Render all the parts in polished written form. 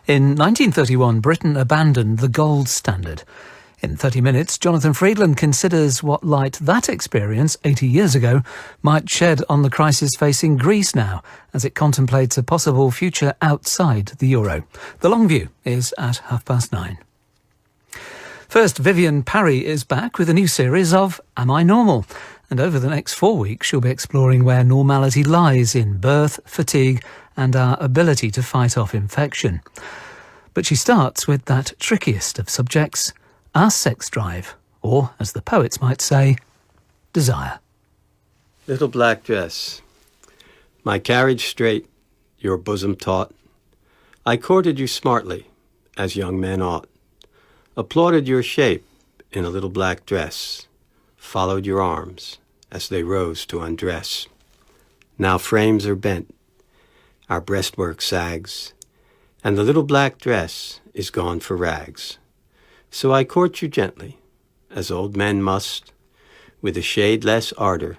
In 1931, Britain abandoned the gold standard. In 30 Minutes, Jonathan Friedland considers what light that experience 80 years ago might shed on the crisis facing Greece now, as it contemplates a possible future outside the euro. The long view is at 9:30. First, Vivienne Parry is back with a new series of Am I Normal? And over the next 4 weeks, she'll be exploring where normality lies in birth, fatigue, and our ability to fight off infection. But she starts with that trickiest of subjects, our sex drive, or, as the poets might say, desire. Little black dress, my carriage straight, your bosom taut. I courted you smartly, as young men ought. Applauded your shape in a little black dress. Followed your arms as they rose to undress. Now frames are bent, our breastwork sags, and the little black dress is gone for rags. So I court you gently, as old men must, with a shade less ardor,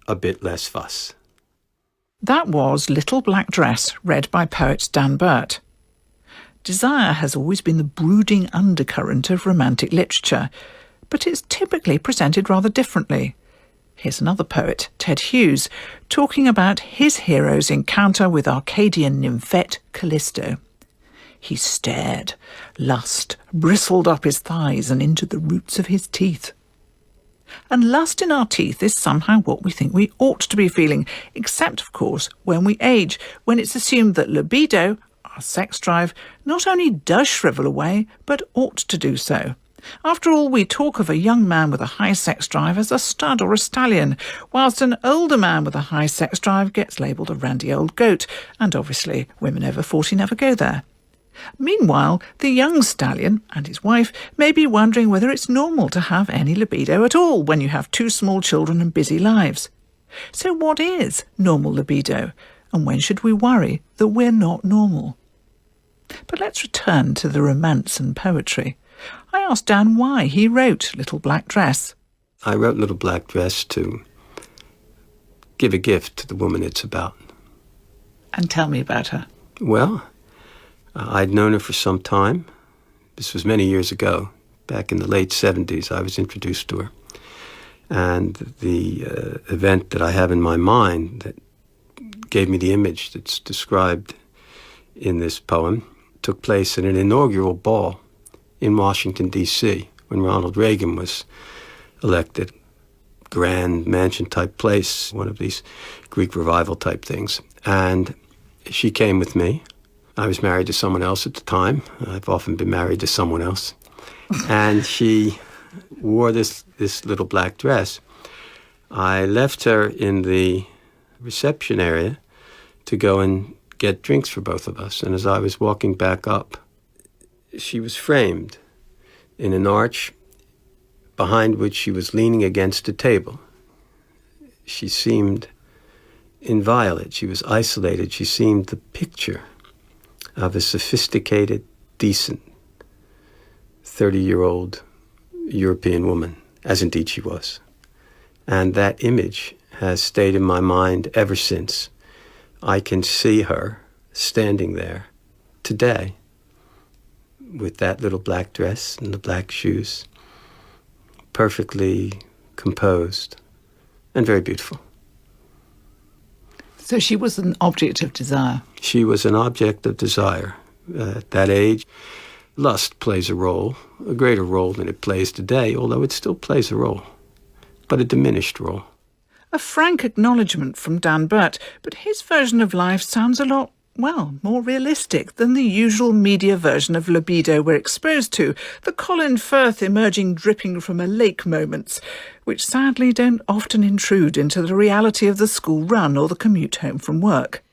a bit less fuss. That was Little Black Dress, read by poet Dan Burt. Desire has always been the brooding undercurrent of romantic literature, but it's typically presented rather differently. Here's another poet, Ted Hughes, talking about his hero's encounter with Arcadian nymphette Callisto. He stared. Lust bristled up his thighs and into the roots of his teeth. And lust in our teeth is somehow what we think we ought to be feeling, except, of course, when we age, when it's assumed that libido, our sex drive, not only does shrivel away, but ought to do so. After all, we talk of a young man with a high sex drive as a stud or a stallion, whilst an older man with a high sex drive gets labelled a randy old goat, and obviously women over 40 never go there. Meanwhile, the young stallion and his wife may be wondering whether it's normal to have any libido at all when you have 2 small children and busy lives. So what is normal libido, and when should we worry that we're not normal? But let's return to the romance and poetry. I asked Dan why he wrote Little Black Dress. I wrote Little Black Dress to give a gift to the woman it's about. And tell me about her. Well, I'd known her for some time. This was many years ago. Back in the late 70s, I was introduced to her. And the event that I have in my mind that gave me the image that's described in this poem took place at an inaugural ball in Washington, D.C., when Ronald Reagan was elected. Grand mansion-type place, one of these Greek revival-type things. And she came with me. I was married to someone else at the time. I've often been married to someone else. And she wore this little black dress. I left her in the reception area to go and get drinks for both of us. And as I was walking back up, she was framed in an arch behind which she was leaning against a table. She seemed inviolate. She was isolated. She seemed the picture of a sophisticated, decent, 30-year-old European woman, as indeed she was. And that image has stayed in my mind ever since. I can see her standing there today with that little black dress and the black shoes, perfectly composed and very beautiful. So she was an object of desire. She was an object of desire. At that age, lust plays a role, a greater role than it plays today, although it still plays a role, but a diminished role. A frank acknowledgement from Dan Burt, but his version of life sounds a lot, well, more realistic than the usual media version of libido we're exposed to, the Colin Firth emerging dripping from a lake moments, which sadly don't often intrude into the reality of the school run or the commute home from work.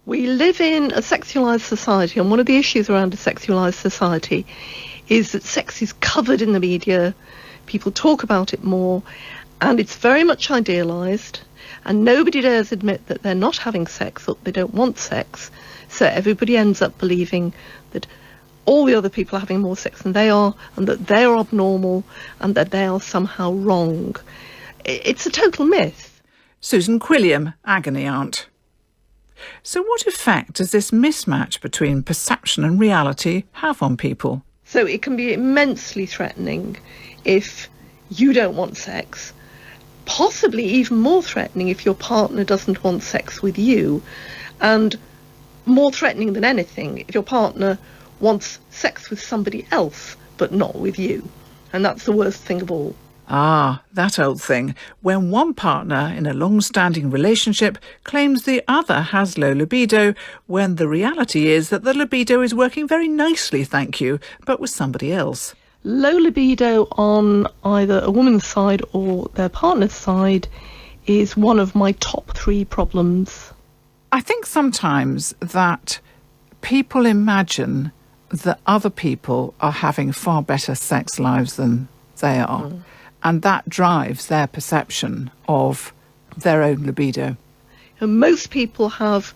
We live in a sexualised society, and one of the issues around a sexualised society is that sex is covered in the media, people talk about it more, and it's very much idealised, and nobody dares admit that they're not having sex or they don't want sex, so everybody ends up believing that all the other people are having more sex than they are, and that they're abnormal, and that they are somehow wrong. It's a total myth. Susan Quilliam, agony aunt. So what effect does this mismatch between perception and reality have on people? So it can be immensely threatening if you don't want sex, possibly even more threatening if your partner doesn't want sex with you, and more threatening than anything if your partner wants sex with somebody else but not with you. And that's the worst thing of all. Ah, that old thing, when one partner in a long-standing relationship claims the other has low libido, when the reality is that the libido is working very nicely, thank you, but with somebody else. Low libido on either a woman's side or their partner's side is one of my top 3 problems. I think sometimes that people imagine that other people are having far better sex lives than they are. And that drives their perception of their own libido. And most people have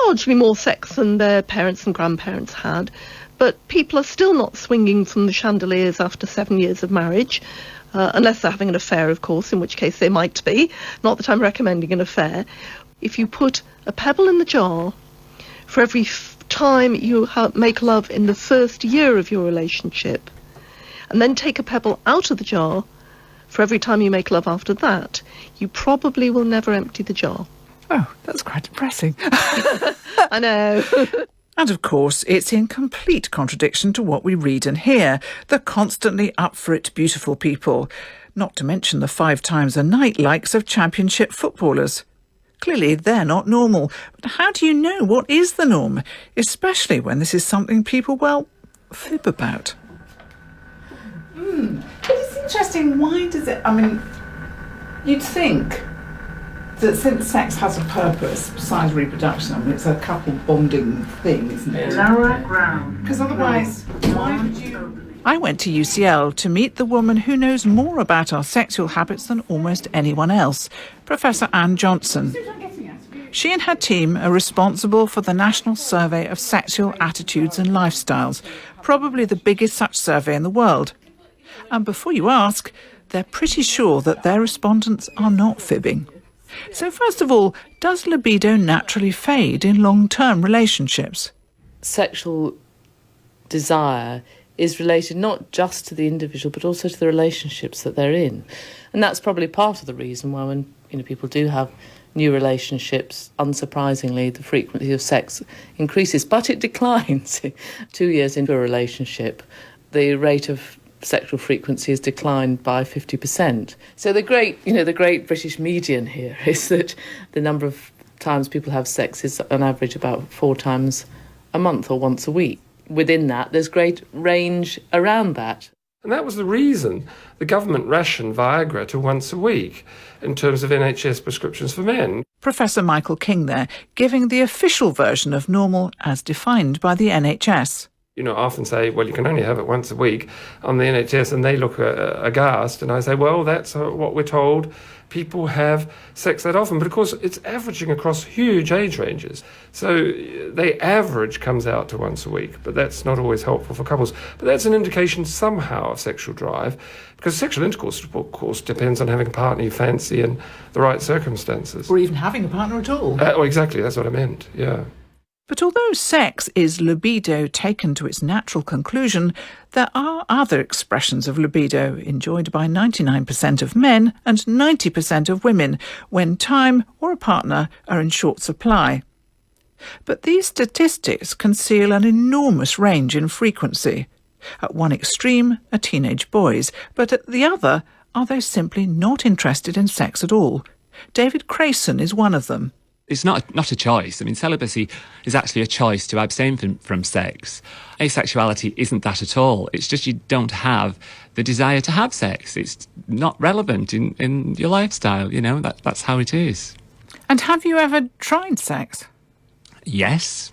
largely more sex than their parents and grandparents had, but people are still not swinging from the chandeliers after 7 years of marriage, unless they're having an affair, of course, in which case they might be. Not that I'm recommending an affair. If you put a pebble in the jar for every time you make love in the first year of your relationship, and then take a pebble out of the jar for every time you make love after that, you probably will never empty the jar. Oh, that's quite depressing. I know. And of course, it's in complete contradiction to what we read and hear, the constantly up for it beautiful people, not to mention the 5 times a night likes of championship footballers. Clearly, they're not normal. But how do you know what is the norm, especially when this is something people, well, fib about? But it's interesting, why does it... I mean, you'd think that since sex has a purpose besides reproduction, I mean, it's a couple bonding thing, isn't it? Lower ground. Because otherwise, why would you... I went to UCL to meet the woman who knows more about our sexual habits than almost anyone else, Professor Anne Johnson. She and her team are responsible for the National Survey of Sexual Attitudes and Lifestyles, probably the biggest such survey in the world. And before you ask, they're pretty sure that their respondents are not fibbing. So first of all, does libido naturally fade in long-term relationships? Sexual desire is related not just to the individual but also to the relationships that they're in. And that's probably part of the reason why when people do have new relationships, unsurprisingly, the frequency of sex increases, but it declines. 2 years into a relationship, the rate of sexual frequency has declined by 50%. So the great British median here is that the number of times people have sex is on average about 4 times a month or once a week. Within that, there's great range around that. And that was the reason the government rationed Viagra to once a week in terms of NHS prescriptions for men. Professor Michael King there, giving the official version of normal as defined by the NHS. I often say, well, you can only have it once a week on the NHS, and they look aghast. And I say, well, that's what we're told. People have sex that often. But of course, it's averaging across huge age ranges. So the average comes out to once a week, but that's not always helpful for couples. But that's an indication somehow of sexual drive, because sexual intercourse, of course, depends on having a partner you fancy and the right circumstances. Or even having a partner at all. Well, exactly, that's what I meant, yeah. But although sex is libido taken to its natural conclusion, there are other expressions of libido enjoyed by 99% of men and 90% of women when time or a partner are in short supply. But these statistics conceal an enormous range in frequency. At one extreme are teenage boys, but at the other are those simply not interested in sex at all. David Crayson is one of them. It's not a choice. I mean, celibacy is actually a choice to abstain from sex. Asexuality isn't that at all. It's just you don't have the desire to have sex. It's not relevant in your lifestyle, that's how it is. And have you ever tried sex? Yes.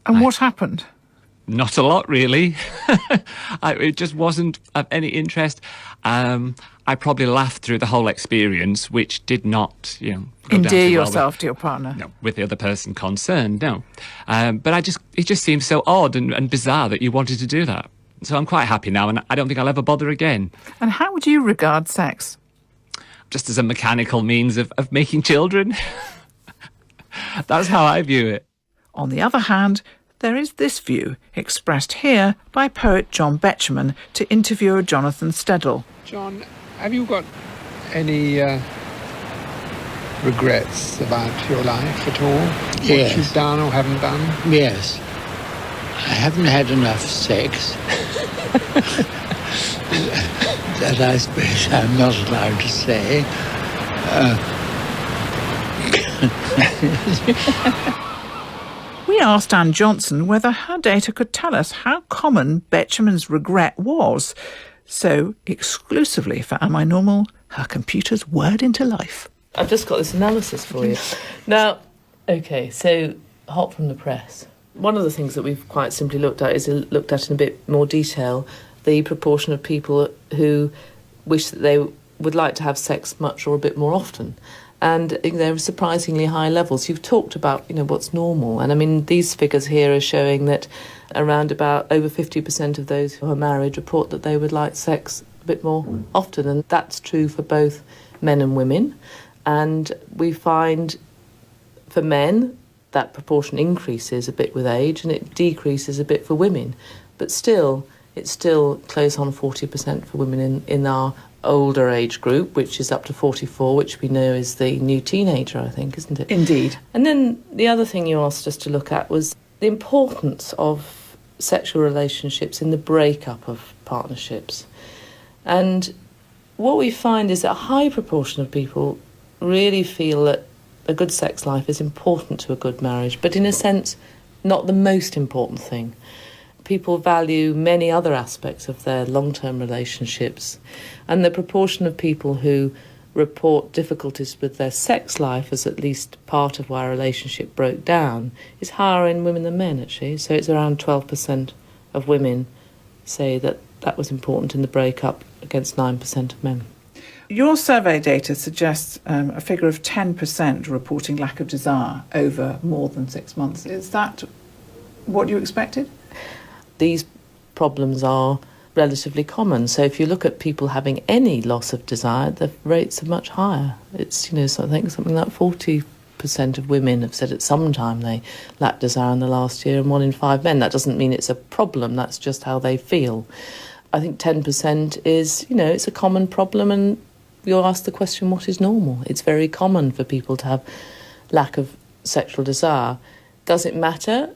And what happened? Not a lot, really. It just wasn't of any interest. I probably laughed through the whole experience, which did not, go endear down yourself to your partner. No, with the other person concerned, no. But it just seems so odd and bizarre that you wanted to do that. So I'm quite happy now, and I don't think I'll ever bother again. And how would you regard sex? Just as a mechanical means of making children. That's how I view it. On the other hand, there is this view, expressed here by poet John Betjeman to interviewer Jonathan Steddle. John, have you got any regrets about your life at all? Yes. What you've done or haven't done? Yes. I haven't had enough sex. That I suppose I'm not allowed to say. We asked Anne Johnson whether her data could tell us how common Betjeman's regret was. So, exclusively for Am I Normal, her computer's word into life. I've just got this analysis for you. Now, OK, so hot from the press. One of the things that we've quite simply looked at is looked at in a bit more detail the proportion of people who wish that they would like to have sex much or a bit more often. And there are surprisingly high levels. You've talked about, what's normal. And I mean, these figures here are showing that around about over 50% of those who are married report that they would like sex a bit more often. And that's true for both men and women. And we find for men that proportion increases a bit with age and it decreases a bit for women. But still, it's still close on 40% for women in our older age group, which is up to 44, which we know is the new teenager, I think, isn't it? Indeed. And then the other thing you asked us to look at was the importance of sexual relationships in the breakup of partnerships. And what we find is that a high proportion of people really feel that a good sex life is important to a good marriage, but in a sense, not the most important thing. People value many other aspects of their long-term relationships, and the proportion of people who report difficulties with their sex life as at least part of why a relationship broke down is higher in women than men, actually. So it's around 12% of women say that that was important in the breakup against 9% of men. Your survey data suggests a figure of 10% reporting lack of desire over more than 6 months. Is that what you expected? These problems are relatively common. So if you look at people having any loss of desire, the rates are much higher. It's, so I think something like 40% of women have said at some time they lacked desire in the last year, and 1 in 5 men. That doesn't mean it's a problem, that's just how they feel. I think 10% is, it's a common problem, and you ask the question, what is normal? It's very common for people to have lack of sexual desire. Does it matter?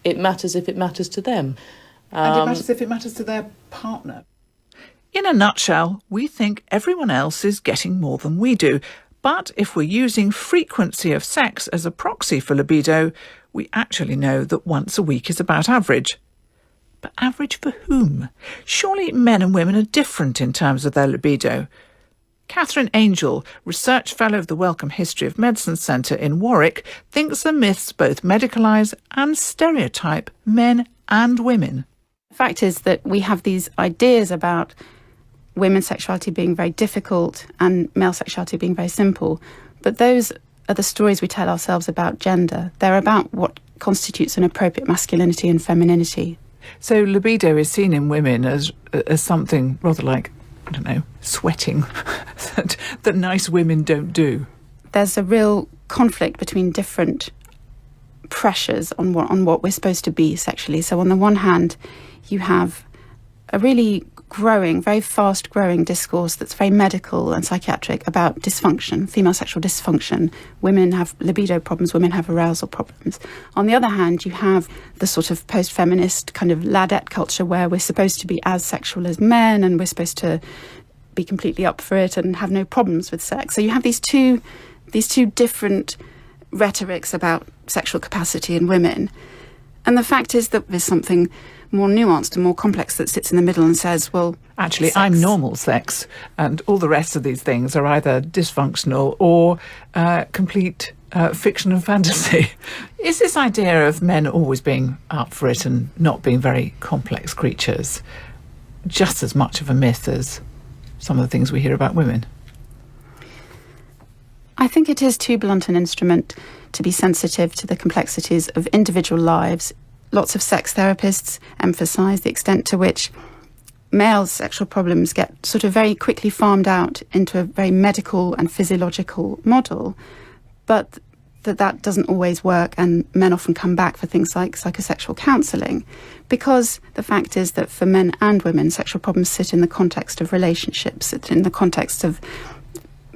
It matters if it matters to them. And it matters if it matters to their partner. In a nutshell, we think everyone else is getting more than we do. But if we're using frequency of sex as a proxy for libido, we actually know that once a week is about average. But average for whom? Surely men and women are different in terms of their libido. Catherine Angel, Research Fellow of the Wellcome History of Medicine Centre in Warwick, thinks the myths both medicalise and stereotype men and women. The fact is that we have these ideas about women's sexuality being very difficult and male sexuality being very simple, but those are the stories we tell ourselves about gender. They're about what constitutes an appropriate masculinity and femininity. So libido is seen in women as something rather like, sweating that nice women don't do. There's a real conflict between different pressures on what we're supposed to be sexually. So on the one hand, you have a really growing, very fast-growing discourse that's very medical and psychiatric about dysfunction, female sexual dysfunction. Women have libido problems, women have arousal problems. On the other hand, you have the sort of post-feminist kind of ladette culture where we're supposed to be as sexual as men and we're supposed to be completely up for it and have no problems with sex. So you have these two different rhetorics about sexual capacity in women. And the fact is that there's something more nuanced and more complex that sits in the middle and says, well, actually, sex. I'm normal sex, and all the rest of these things are either dysfunctional or complete fiction and fantasy. Is this idea of men always being up for it and not being very complex creatures just as much of a myth as some of the things we hear about women? I think it is too blunt an instrument to be sensitive to the complexities of individual lives. Lots of sex therapists emphasise the extent to which male sexual problems get sort of very quickly farmed out into a very medical and physiological model. But that doesn't always work, and men often come back for things like psychosexual counselling, because the fact is that for men and women, sexual problems sit in the context of relationships, sit in the context of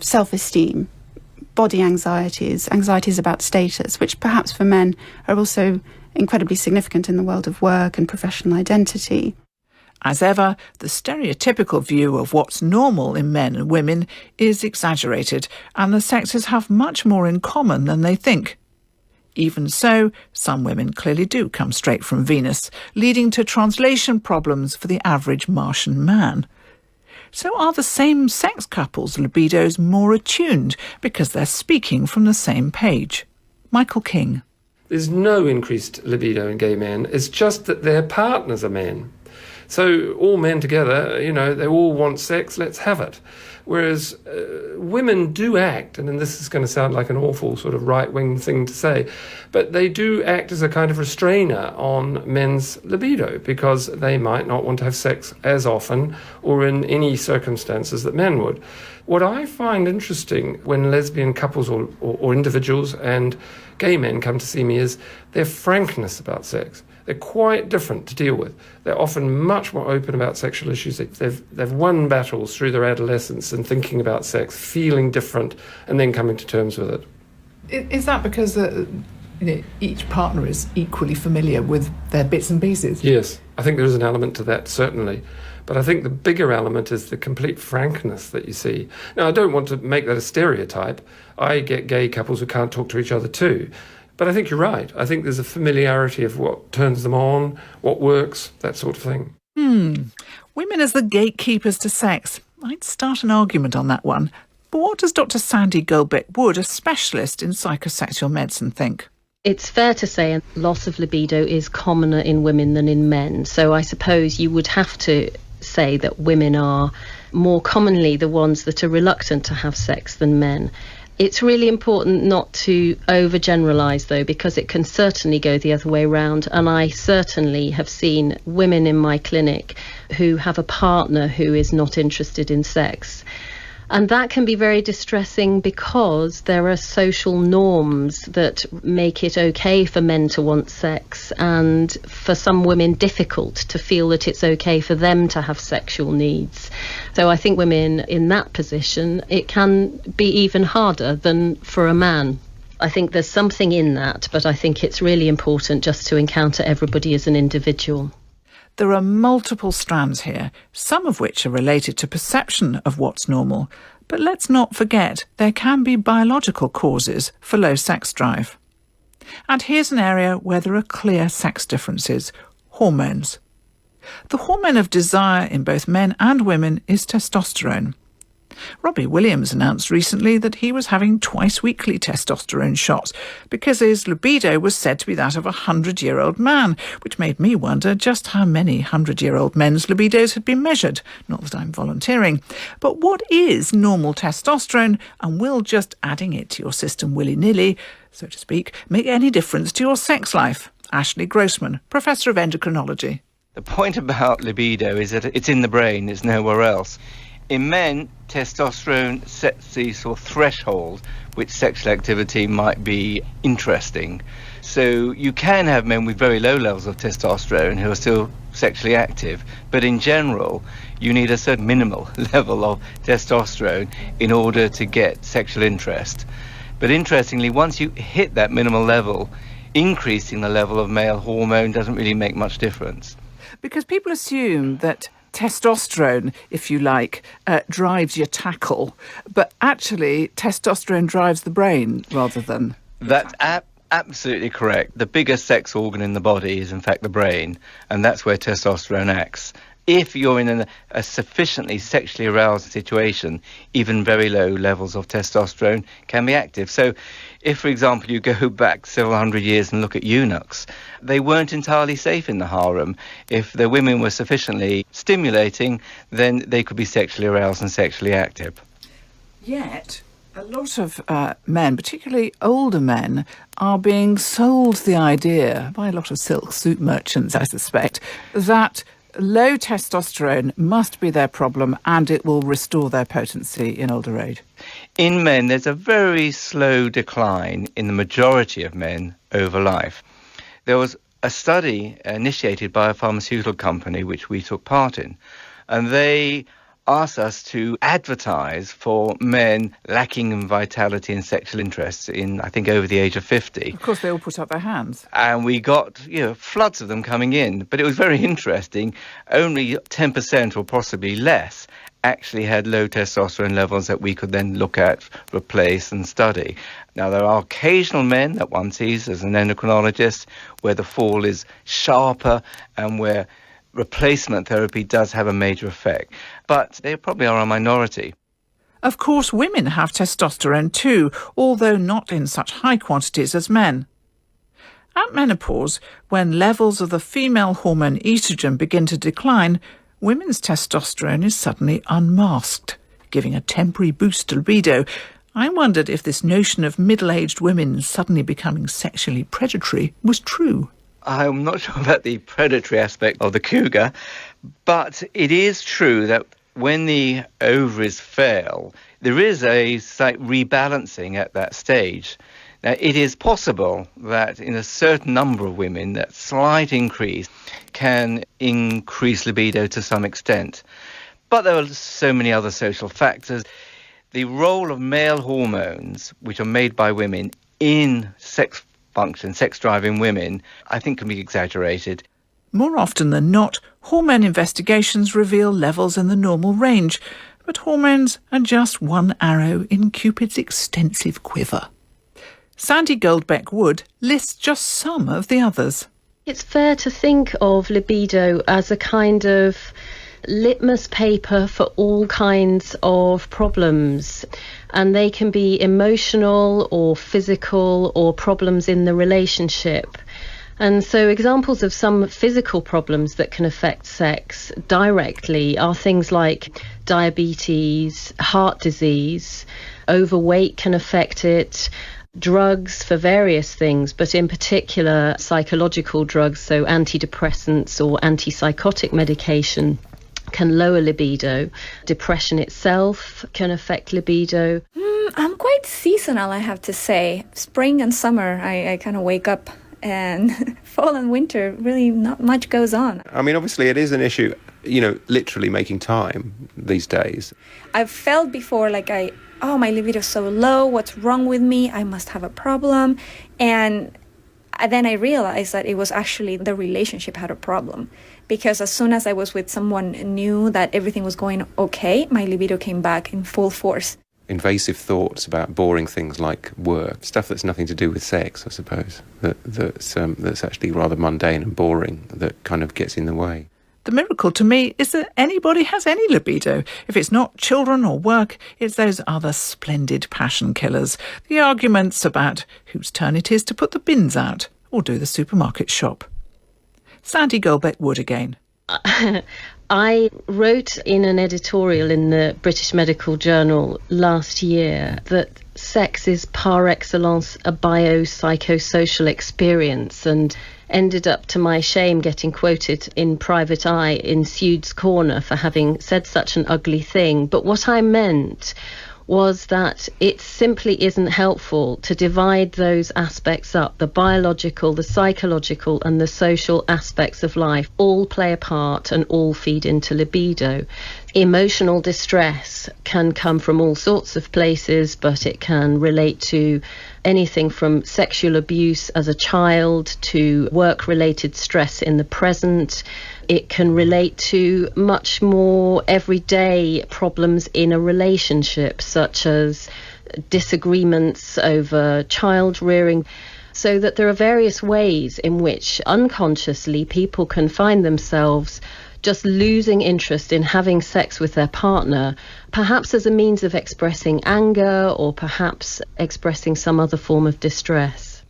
self-esteem, body anxieties about status, which perhaps for men are also incredibly significant in the world of work and professional identity. As ever, the stereotypical view of what's normal in men and women is exaggerated, and the sexes have much more in common than they think. Even so, some women clearly do come straight from Venus, leading to translation problems for the average Martian man. So are the same-sex couples' libidos more attuned because they're speaking from the same page? Michael King. There's no increased libido in gay men. It's just that their partners are men. So all men together, they all want sex, let's have it. Whereas women do act, and then this is going to sound like an awful sort of right-wing thing to say, but they do act as a kind of restrainer on men's libido because they might not want to have sex as often or in any circumstances that men would. What I find interesting when lesbian couples or individuals and gay men come to see me is their frankness about sex. They're quite different to deal with. They're often much more open about sexual issues. They've won battles through their adolescence and thinking about sex, feeling different, and then coming to terms with it. Is that because each partner is equally familiar with their bits and pieces? Yes, I think there is an element to that, certainly. But I think the bigger element is the complete frankness that you see. Now, I don't want to make that a stereotype. I get gay couples who can't talk to each other too. But I think you're right. I think there's a familiarity of what turns them on, what works, that sort of thing. Women as the gatekeepers to sex. I'd start an argument on that one. But what does Dr. Sandy Goldbeck-Wood, a specialist in psychosexual medicine, think? It's fair to say loss of libido is commoner in women than in men. So I suppose you would have to say that women are more commonly the ones that are reluctant to have sex than men. It's really important not to overgeneralise, though, because it can certainly go the other way round. And I certainly have seen women in my clinic who have a partner who is not interested in sex. And that can be very distressing because there are social norms that make it okay for men to want sex, and for some women difficult to feel that it's okay for them to have sexual needs. So I think women in that position, it can be even harder than for a man. I think there's something in that, but I think it's really important just to encounter everybody as an individual. There are multiple strands here, some of which are related to perception of what's normal. But let's not forget there can be biological causes for low sex drive. And here's an area where there are clear sex differences: hormones. The hormone of desire in both men and women is testosterone. Robbie Williams announced recently that he was having twice-weekly testosterone shots because his libido was said to be that of a 100-year-old man, which made me wonder just how many 100-year-old men's libidos had been measured. Not that I'm volunteering. But what is normal testosterone, and will just adding it to your system willy-nilly, so to speak, make any difference to your sex life? Ashley Grossman, Professor of Endocrinology. The point about libido is that it's in the brain, it's nowhere else. In men, testosterone sets the sort of threshold which sexual activity might be interesting. So you can have men with very low levels of testosterone who are still sexually active, but in general, you need a certain minimal level of testosterone in order to get sexual interest. But interestingly, once you hit that minimal level, increasing the level of male hormone doesn't really make much difference. Because people assume that testosterone, if you like, drives your tackle, but actually testosterone drives the brain rather than... That's absolutely correct. The biggest sex organ in the body is in fact the brain, and that's where testosterone acts. If you're in a sufficiently sexually aroused situation, even very low levels of testosterone can be active. So if, for example, you go back several hundred years and look at eunuchs, they weren't entirely safe in the harem. If the women were sufficiently stimulating, then they could be sexually aroused and sexually active. Yet, a lot of men, particularly older men, are being sold the idea, by a lot of silk suit merchants, I suspect, that low testosterone must be their problem and it will restore their potency in older age. In men, there's a very slow decline in the majority of men over life. There was a study initiated by a pharmaceutical company which we took part in, and they asked us to advertise for men lacking in vitality and sexual interests in, I think, over the age of 50. Of course, they all put up their hands. And we got, floods of them coming in. But it was very interesting. Only 10% or possibly less actually had low testosterone levels that we could then look at, replace and study. Now, there are occasional men that one sees as an endocrinologist where the fall is sharper and where replacement therapy does have a major effect. But they probably are a minority. Of course, women have testosterone too, although not in such high quantities as men. At menopause, when levels of the female hormone estrogen begin to decline, women's testosterone is suddenly unmasked, giving a temporary boost to libido. I wondered if this notion of middle-aged women suddenly becoming sexually predatory was true. I'm not sure about the predatory aspect of the cougar, but it is true that when the ovaries fail, there is a slight rebalancing at that stage. Now, it is possible that in a certain number of women, that slight increase can increase libido to some extent. But there are so many other social factors. The role of male hormones, which are made by women in sex function, sex drive in women, I think can be exaggerated. More often than not, hormone investigations reveal levels in the normal range, but hormones are just one arrow in Cupid's extensive quiver. Sandy Goldbeck-Wood lists just some of the others. It's fair to think of libido as a kind of litmus paper for all kinds of problems, and they can be emotional or physical or problems in the relationship. And so examples of some physical problems that can affect sex directly are things like diabetes, heart disease, overweight can affect it, drugs for various things, but in particular psychological drugs, so antidepressants or antipsychotic medication can lower libido. Depression itself can affect libido. I'm quite seasonal, I have to say. Spring and summer, I kind of wake up, and fall and winter, really not much goes on. I mean, obviously it is an issue, literally making time these days. I've felt before like my libido is so low, what's wrong with me? I must have a problem. And then I realized that it was actually the relationship had a problem. Because as soon as I was with someone new, that everything was going okay, my libido came back in full force. Invasive thoughts about boring things like work, stuff that's nothing to do with sex, I suppose, that's actually rather mundane and boring, that kind of gets in the way. The miracle to me is that anybody has any libido. If it's not children or work, it's those other splendid passion killers. The arguments about whose turn it is to put the bins out or do the supermarket shop. Sandy Goldbeck-Wood again. I wrote in an editorial in the British Medical Journal last year that sex is par excellence a biopsychosocial experience, and ended up, to my shame, getting quoted in Private Eye in Sude's Corner for having said such an ugly thing. But what I meant was that it simply isn't helpful to divide those aspects up. The biological, the psychological and the social aspects of life all play a part and all feed into libido. Emotional distress can come from all sorts of places, but it can relate to anything from sexual abuse as a child to work-related stress in the present. It can relate to much more everyday problems in a relationship, such as disagreements over child rearing. So that there are various ways in which unconsciously people can find themselves just losing interest in having sex with their partner, perhaps as a means of expressing anger or perhaps expressing some other form of distress.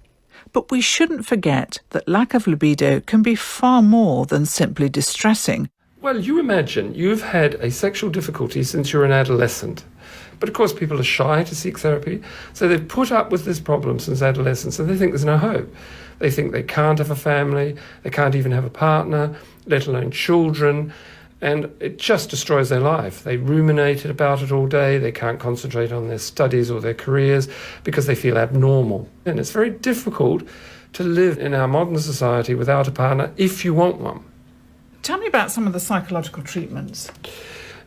But we shouldn't forget that lack of libido can be far more than simply distressing. Well, you imagine you've had a sexual difficulty since you're an adolescent. But of course people are shy to seek therapy, so they've put up with this problem since adolescence, and they think there's no hope. They think they can't have a family, they can't even have a partner, let alone children, and it just destroys their life. They ruminate about it all day, they can't concentrate on their studies or their careers because they feel abnormal. And it's very difficult to live in our modern society without a partner if you want one. Tell me about some of the psychological treatments.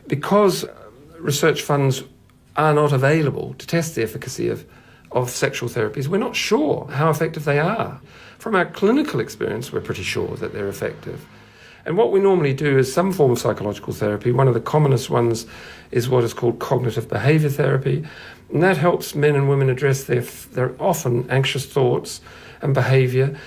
Because research funds are not available to test the efficacy of sexual therapies, we're not sure how effective they are. From our clinical experience, we're pretty sure that they're effective. And what we normally do is some form of psychological therapy. One of the commonest ones is what is called cognitive behaviour therapy, and that helps men and women address their often anxious thoughts and behaviour.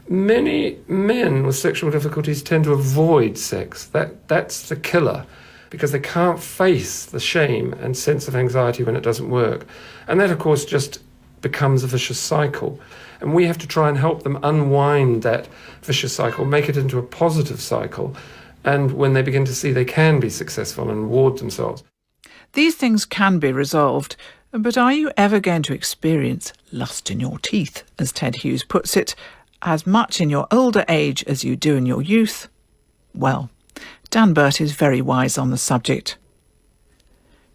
Many men with sexual difficulties tend to avoid sex. That's the killer, because they can't face the shame and sense of anxiety when it doesn't work. And that, of course, just becomes a vicious cycle. And we have to try and help them unwind that vicious cycle, make it into a positive cycle, and when they begin to see they can be successful and reward themselves. These things can be resolved, but are you ever going to experience lust in your teeth, as Ted Hughes puts it, as much in your older age as you do in your youth? Well, Dan Burt is very wise on the subject.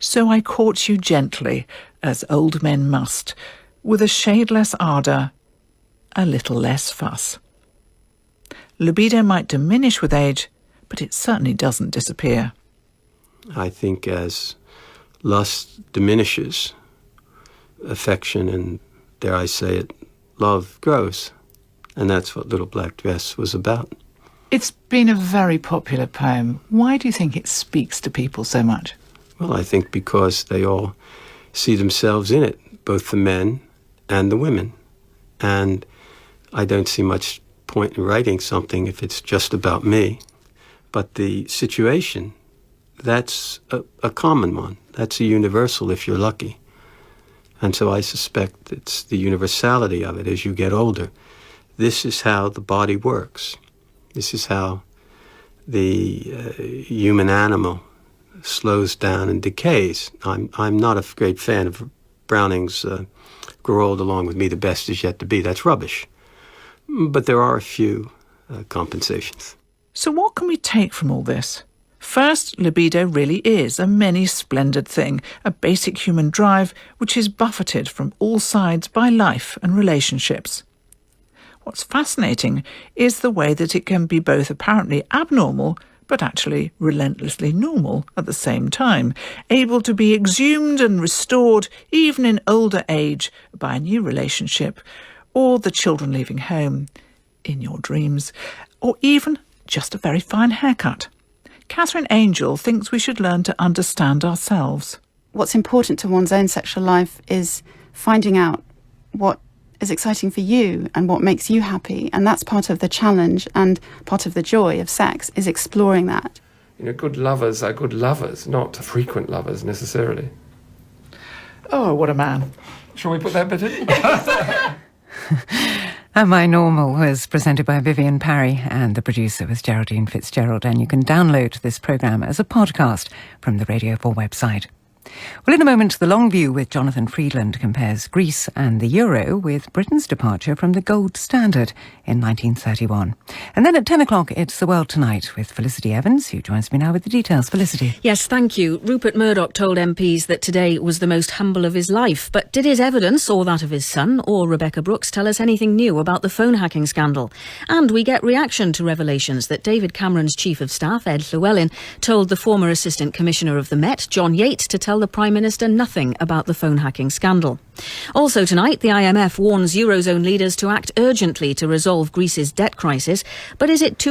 So I court you gently, as old men must, with a shade less ardour, a little less fuss. Libido might diminish with age, but it certainly doesn't disappear. I think as lust diminishes, affection and, dare I say it, love grows. And that's what Little Black Dress was about. It's been a very popular poem. Why do you think it speaks to people so much? Well, I think because they all see themselves in it, both the men and the women. And I don't see much point in writing something if it's just about me. But the situation, that's a common one. That's a universal if you're lucky. And so I suspect it's the universality of it as you get older. This is how the body works. This is how the human animal slows down and decays. I'm not a great fan of Browning's grow old along with me, the best is yet to be. That's rubbish. But there are a few compensations. So what can we take from all this? First, libido really is a many-splendid thing, a basic human drive which is buffeted from all sides by life and relationships. What's fascinating is the way that it can be both apparently abnormal but actually relentlessly normal at the same time, able to be exhumed and restored even in older age by a new relationship, or the children leaving home, in your dreams, or even just a very fine haircut. Catherine Angel thinks we should learn to understand ourselves. What's important to one's own sexual life is finding out what is exciting for you and what makes you happy, and that's part of the challenge and part of the joy of sex, is exploring that. You know, good lovers are good lovers, not frequent lovers necessarily. Oh, what a man. Shall we put that bit in? Am I Normal was presented by Vivienne Parry, and the producer was Geraldine Fitzgerald, and you can download this programme as a podcast from the Radio 4 website. Well, in a moment, The Long View with Jonathan Friedland compares Greece and the euro with Britain's departure from the gold standard in 1931. And then at 10 o'clock, it's The World Tonight with Felicity Evans, who joins me now with the details. Felicity. Yes, thank you. Rupert Murdoch told MPs that today was the most humble of his life. But did his evidence, or that of his son, or Rebecca Brooks, tell us anything new about the phone hacking scandal? And we get reaction to revelations that David Cameron's Chief of Staff, Ed Llewellyn, told the former Assistant Commissioner of the Met, John Yates, to tell the Prime Minister nothing about the phone hacking scandal. Also tonight, the IMF warns Eurozone leaders to act urgently to resolve Greece's debt crisis. But is it too